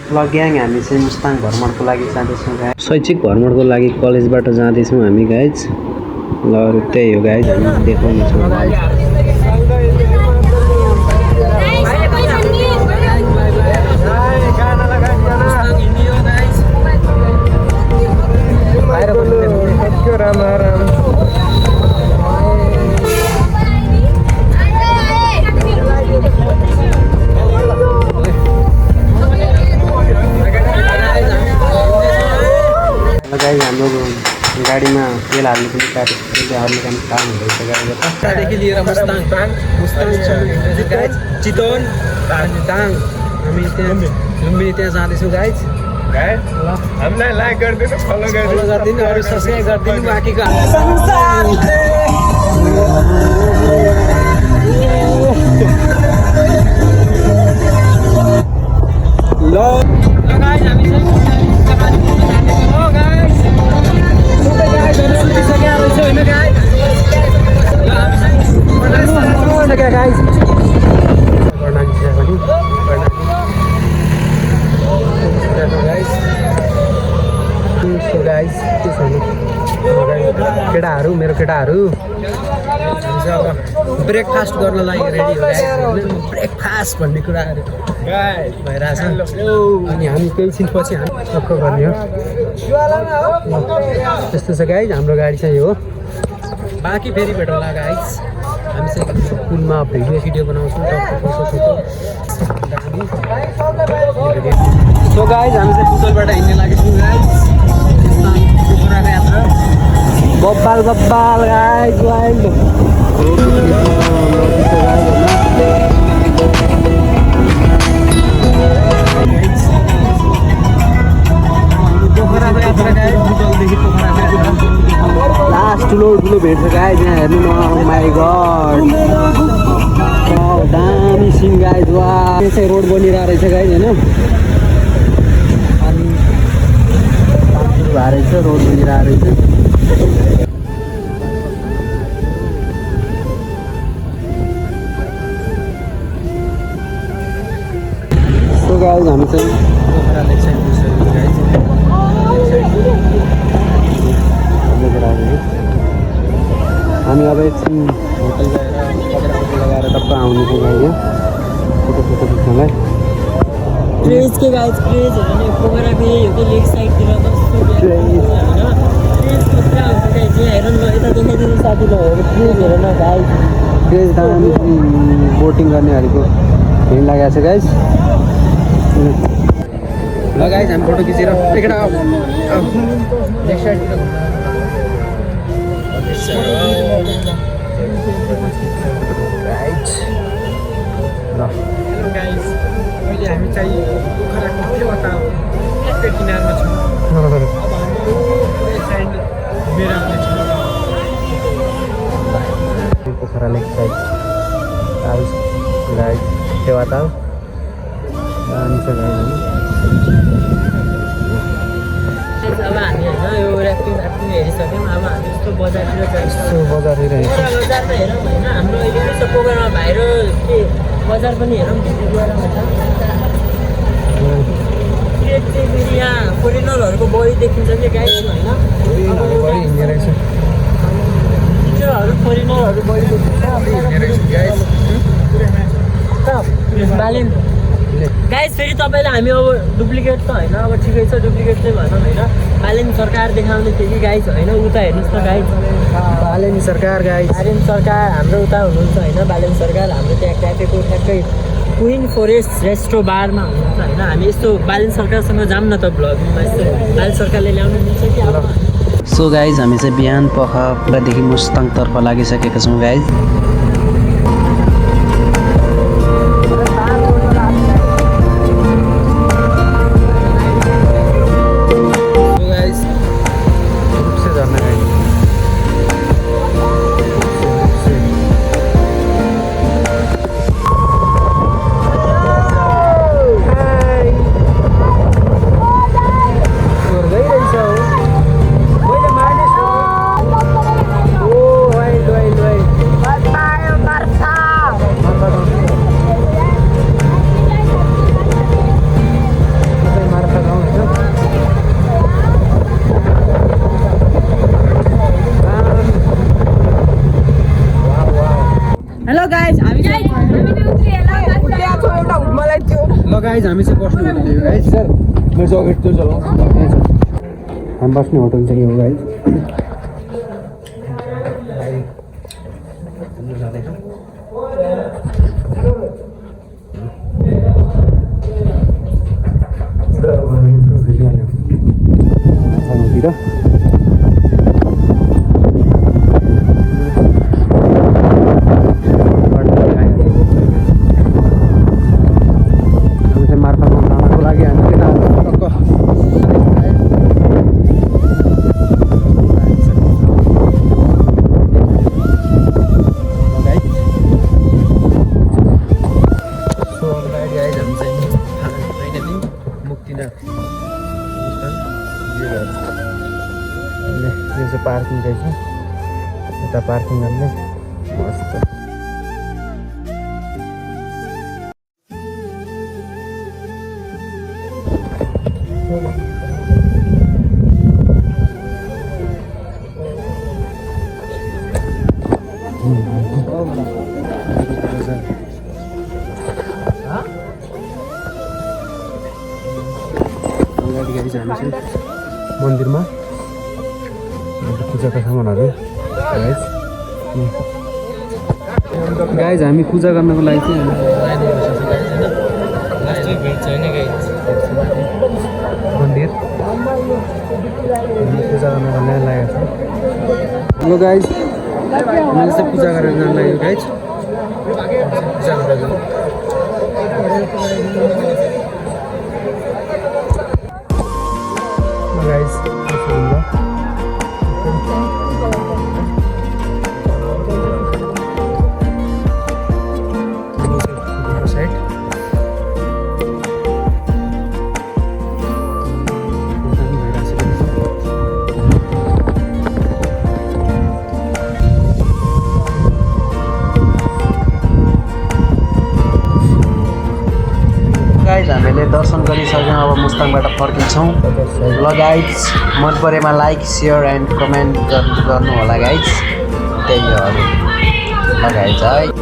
ल ग्याङ हामी चाहिँ मुस्ताङ भ्रमणको लागि जाँदैछौँ गाइज शैक्षिक भ्रमणको लागि कलेजबाट जाँदैछौँ हामी गाइज ल त्यही हो गाइज हामी देखाउनेछौँ गाइज हाम्रो गाडीमा तेल हाल्ने पनि हाल्ने काम हुँदैछ गाडीबाट लिएर मुस्ताङ चितवन दाङ हामी त्यहाँ लुम्बिनी त्यहाँ जाँदैछौँ गाइज हामीलाई लाइक गरिदिनु फलो गरिदिनु अरू सब्सक्राइब गरिदिनु बाँकीको केटाहरू मेरो केटाहरू ब्रेकफास्ट गर्न लागि रेडी हो ब्रेकफास्ट भन्ने कुराहरू भइरहेछ अनि हामी केही छिनपछि हामी सबै गर्ने हो त्यस्तो छ गाइज हाम्रो गाडी चाहिँ हो बाँकी फेरि भेटौँला गाइज हामी चाहिँ पुलमा भिडियो बनाउँछौँ सो गाइज हामी चाहिँ पुतलबाट हिँड्ने लागेछौँ गाइज यात्रा बब्बाल गाइज वाइल्ड लास्ट ठुलो भेट्छ गाइज यहाँ हेर्नु न माई गड दामी सिन गाइज वा चाहिँ रोड बनिरहेको रहेछ गाइज होइन अनि रहेछ रोड बनिरहेको रहेछ सो गाइज हामी चाहिँ हामी अब एकछिन होटल गएर लगाएर टप्प आउने चाहिँ गाइज फोटो खिच्नलाई क्रेज के गाइज क्रेज हो भने पोखरा फेरि यो लेक साइडतिर कस्तो हेर न यता देखाइदिनु साथीलाई क्रेज हेर न गाइज क्रेज दामी बोटिङ गर्नेहरूको भिड लागेको छ गाइज ल गाइज हामी फोटो खिचेर एकटा नेक्स्ट साइडतिर राइट ल गाइज अहिले हामी चाहिँ पोखराको केवटा किनारमा छौँ अब हाम्रो साइड घुमेर आउँदैछौँ पोखरा लेक साइड गाइज टेवाताल दामी छ गाइज अब हामी होइन यो ऱ्याफ्टिङ हेरिसक्यौँ अब हामी यस्तो बजारतिर यस्तो बजारतिर बजारमा हेरौँ होइन हाम्रो अहिले यस्तो पोखरामा भाइरल के बजार पनि हेरौँ भित्र गएर क्रेज चाहिँ फेरि यहाँ फोरेनरहरूको बढी देखिन्छ कि गाइड होइन टिचरहरू फोरेनरहरू बढी देखिन्छ बालेन गाइज फेरि तपाईँलाई हामी अब डुप्लिकेट त होइन अब ठिकै छ डुप्लिकेट चाहिँ भनौँ होइन बालेन सरकार देखाउने थियो कि गाइज होइन उता हेर्नुहोस् त गाइज बालेन सरकार गाइज बालेन सरकार हाम्रो उता हुनुहुन्छ होइन बालेन सरकार हाम्रो त्यहाँ क्याफेको ठ्याक्कै क्विन फरेस्ट रेस्टो बारमा हुनुहुन्छ होइन हामी यस्तो बालेन सरकारसँग जाऊँ न त भ्लगिङमा यस्तो बालेन सरकारले ल्याउनु दिन्छ कि अब सो गाइज हामी चाहिँ बिहान पुरादेखि मुस्ताङतर्फ लागिसकेका छौँ गाइज हामी चाहिँ बस्नु हुँदैन यो गाइज सर म जकेट त्यो चलाउँछु हामी बस्ने होटल चाहिँ यो गाइज पार्किङ रहेछ यता पार्किङ गर्ने मस्त मन्दिरमा पूजाका सामानहरू गाइज हामी पूजा गर्नको लागि चाहिँ मन्दिर पूजा गर्नको लागि लागेको छ हेलो गाइज हामीले चाहिँ पूजा गरेर जानु लाग्यो गाइज पूजा गरेर गाइज हामीले दर्शन गरिसक्यौँ अब मुस्ताङबाट फर्किन्छौँ ल गाइज मन परेमा लाइक सेयर एन्ड कमेन्ट गर्नु होला गाइज त्यही हो ल गाइज है